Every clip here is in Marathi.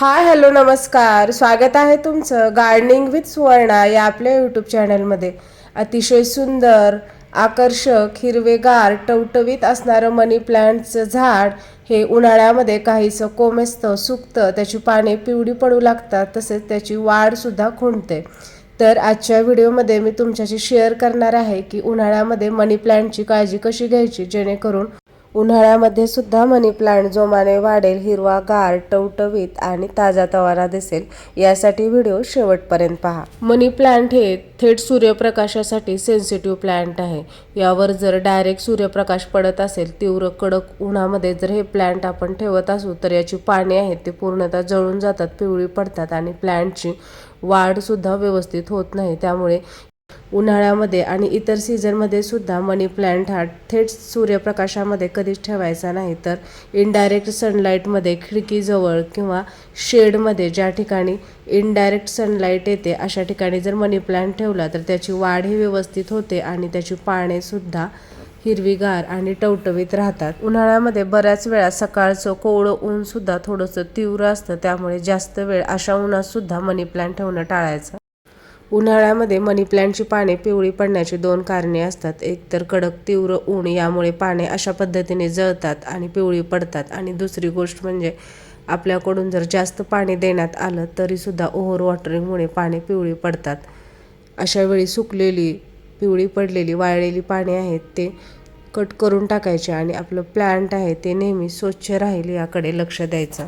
हाय हॅलो नमस्कार, स्वागत आहे तुमचं गार्डनिंग विथ सुवर्णा या आपल्या यूट्यूब चॅनलमध्ये. अतिशय सुंदर, आकर्षक, हिरवेगार, टवटवीत असणारं मनी प्लांटचं झाड हे उन्हाळ्यामध्ये काहीसं कोमेजतं, सुकतं, त्याची पाने पिवळी पडू लागतात, तसेच त्याची वाढसुद्धा खुंटते. तर आजच्या व्हिडिओमध्ये मी तुमच्याशी शेअर करणार आहे की उन्हाळ्यामध्ये मनी प्लांटची काळजी कशी घ्यायची जेणेकरून उन्हाळ्यामध्ये सुद्धा मनी प्लांट जोमाने वाढेल, हिरवागार, टवटवीत आणि ताजातवाना दिसेल. यासाठी व्हिडिओ शेवटपर्यंत पहा. मनी प्लांट हे थेट सूर्यप्रकाशासाठी सेन्सिटिव्ह प्लांट आहे. यावर जर डायरेक्ट सूर्यप्रकाश पडत असेल, तीव्र कडक उन्हामध्ये जर हे प्लांट आपण ठेवत असू तर याची पाने आहेत ते पूर्णतः जळून जातात, पिवळी पडतात आणि प्लांटची वाढसुद्धा व्यवस्थित होत नाही. त्यामुळे उन्हाळ्यामध्ये आणि इतर सीझनमध्ये सुद्धा मनी प्लांट हा थेट सूर्यप्रकाशामध्ये कधीच ठेवायचा नाही, तर इनडायरेक्ट सनलाईटमध्ये खिडकीजवळ किंवा शेडमध्ये ज्या ठिकाणी इनडायरेक्ट सनलाईट येते अशा ठिकाणी जर मनी प्लांट ठेवला तर त्याची वाढही व्यवस्थित होते आणि त्याची पानेसुद्धा हिरवीगार आणि टवटवीत राहतात. उन्हाळ्यामध्ये बऱ्याच वेळा सकाळचं कोवळं ऊनसुद्धा थोडंसं तीव्र असतं, त्यामुळे जास्त वेळ अशा उन्हातसुद्धा मनी प्लांट ठेवणं टाळायचं. उन्हाळ्यामध्ये मनी प्लांटची पाने पिवळी पडण्याची दोन कारणे असतात. एक तर कडक तीव्र ऊन, यामुळे पाने अशा पद्धतीने जळतात आणि पिवळी पडतात. आणि दुसरी गोष्ट म्हणजे आपल्याकडून जर जास्त पाणी देण्यात आलं तरीसुद्धा ओव्हर वॉटरिंगमुळे पाने पिवळी पडतात. अशा वेळी सुकलेली, पिवळी पडलेली, वाळलेली पाने आहेत ते कट करून टाकायचे आणि आपलं प्लांट आहे ते नेहमी स्वच्छ राहील याकडे लक्ष द्यायचं.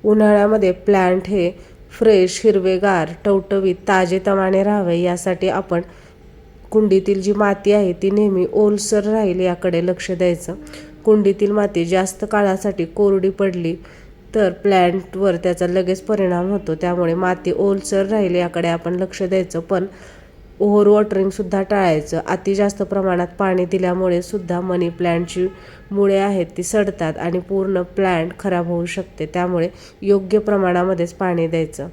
उन्हाळ्यामध्ये प्लांट हे फ्रेश, हिरवेगार, टवटवीत, ताजेतवाने राहावे यासाठी आपण कुंडीतील जी माती आहे ती नेहमी ओलसर राहील याकडे लक्ष द्यायचं. कुंडीतील माती जास्त काळासाठी कोरडी पडली तर प्लांटवर त्याचा लगेच परिणाम होतो. त्यामुळे माती ओलसर राहील याकडे आपण लक्ष द्यायचं. पण ओव्हर वॉटरिंगसुद्धा टाळायचं. अति जास्त प्रमाणात पाणी दिल्यामुळे सुद्धा मनी प्लांटची मुळे आहेत ती सडतात आणि पूर्ण प्लांट खराब होऊ शकते. त्यामुळे योग्य प्रमाणामध्येच पाणी द्यायचं.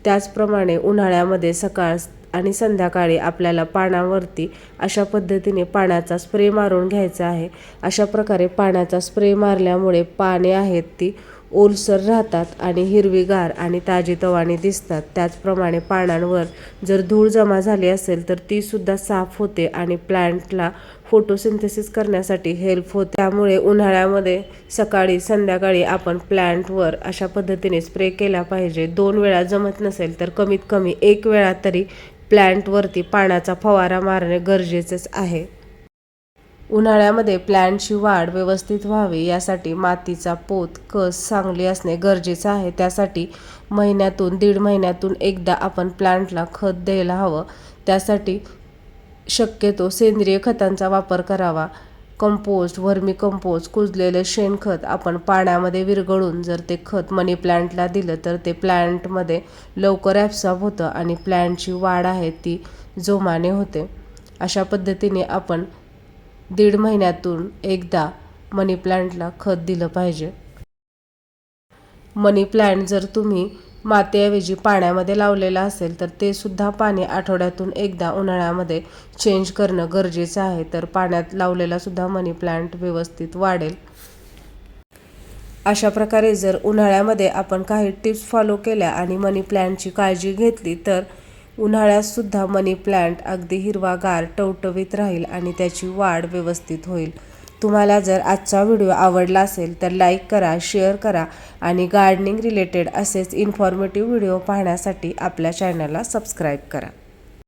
त्याचप्रमाणे उन्हाळ्यामध्ये सकाळ आणि संध्याकाळी आपल्याला पानावरती अशा पद्धतीने पाण्याचा स्प्रे मारून घ्यायचा आहे. अशा प्रकारे पाण्याचा स्प्रे मारल्यामुळे पाने आहेत ती ओलसर राहतात आणि हिरवीगार आणि ताजीतवानी दिसतात. त्याचप्रमाणे पानांवर जर धूळ जमा झाली असेल तर तीसुद्धा साफ होते आणि प्लांटला फोटोसिंथेसिस करण्यासाठी हेल्प होते. त्यामुळे उन्हाळ्यामध्ये सकाळी संध्याकाळी आपण प्लांटवर अशा पद्धतीने स्प्रे केला पाहिजे. 2 वेळा जमत नसेल तर कमीत कमी 1 वेळा तरी प्लांटवरती पाण्याचा फवारा मारणे गरजेचेच आहे. उन्हाळ्यामध्ये प्लांटची वाढ व्यवस्थित व्हावी यासाठी मातीचा पोत, कस चांगली असणे गरजेचं आहे. त्यासाठी महिन्यातून 1.5 महिन्यातून एकदा आपण प्लांटला खत द्यायला हवं. त्यासाठी शक्यतो सेंद्रिय खतांचा वापर करावा. कंपोस्ट, व्हर्मी कंपोस्ट, कुजलेलं शेणखत आपण पाण्यामध्ये विरघळून जर ते खत मनी प्लांटला दिलं तर ते प्लांटमध्ये लवकर ॲब्सॉर्ब होतं आणि प्लांटची वाढ आहे ती जोमाने होते. अशा पद्धतीने आपण 1.5 महिन्यातून एकदा मनी प्लांटला खत दिलं पाहिजे. मनी प्लांट जर तुम्ही मातीऐवजी पाण्यामध्ये लावलेला असेल तर ते सुद्धा पाणी आठवड्यातून एकदा उन्हाळ्यामध्ये चेंज करणं गरजेचं आहे. तर पाण्यात लावलेला सुद्धा मनी प्लांट व्यवस्थित वाढेल. अशा प्रकारे जर उन्हाळ्यामध्ये आपण काही टिप्स फॉलो केल्या आणि मनी प्लांटची काळजी घेतली तर उन्हाळ्यातसुद्धा मनी प्लांट अगदी हिरवागार, टवटवीत राहील आणि त्याची वाढ व्यवस्थित होईल. तुम्हाला जर आजचा व्हिडिओ आवडला असेल तर लाईक करा, शेअर करा आणि गार्डनिंग रिलेटेड असेच इन्फॉर्मेटिव्ह व्हिडिओ पाहण्यासाठी आपल्या चॅनलला सबस्क्राईब करा.